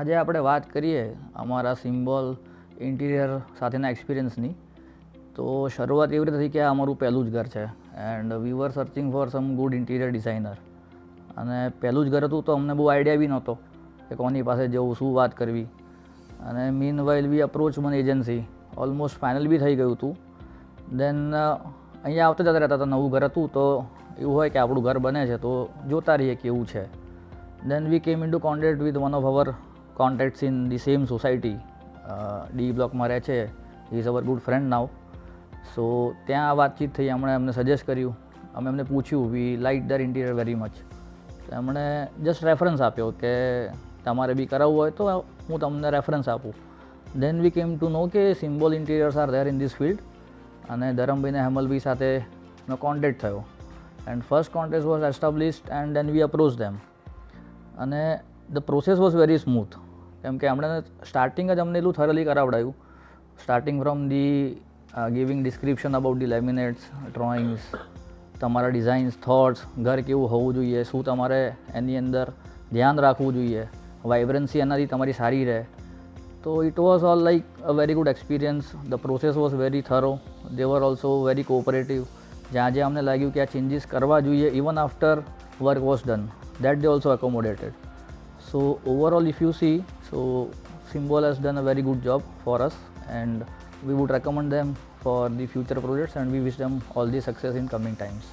આજે આપણે વાત કરીએ અમારા સિમ્બોલ ઇન્ટિરિયર સાથેના એક્સપિરિયન્સની. તો શરૂઆત એવી રીતે થઈ કે આ અમારું પહેલું જ ઘર છે and we were searching for some good interior designer. અને પહેલું જ ઘર હતું તો અમને બહુ આઈડિયા બી નહોતો કે કોની પાસે જવું, શું વાત કરવી. અને meanwhile we approach one agency. Almost final બી થઈ ગયું હતું. દેન અહીંયા આવતા જતા રહેતા હતા. નવું ઘર હતું તો એવું હોય કે આપણું ઘર બને છે તો જોતા રહીએ કેવું છે. Then we came into contact with one of our contacts in the same society. D બ્લોકમાં રહે છે. he is our good friend now. સો ત્યાં વાતચીત થઈ. એમને સજેસ્ટ કર્યું. અમે એમને પૂછ્યું we like their interior very much. એમણે જસ્ટ રેફરન્સ આપ્યો કે તમારે બી કરાવવું હોય તો હું તમને રેફરન્સ આપું. દેન વી કેમ ટુ નો કે symbol interiors are there in this field. અને ધરમભાઈને હેમલભાઈ સાથેનો કોન્ટેક્ટ થયો and first contact was established and then we approach them. અને the process was very smooth. કેમ કે એમણે સ્ટાર્ટિંગ જ અમને એટલું થરલી કરાવડાયું. Starting from the giving description about the laminates, drawings, તમારા ડિઝાઇન્સ, થોટ્સ, ઘર કેવું હોવું જોઈએ, શું તમારે એની અંદર ધ્યાન રાખવું જોઈએ, વાઇબ્રન્સી એનાથી તમારી સારી રહે. તો it was all like a very good experience. The process was very થરો. They var also very cooperative. જ્યાં જ્યાં અમને લાગ્યું કે આ ચેન્જીસ કરવા જોઈએ even after work was done, that they also accommodated. So overall if you see, so Symbol has done a very good job for us and we would recommend them for the future projects and we wish them all the success in coming times.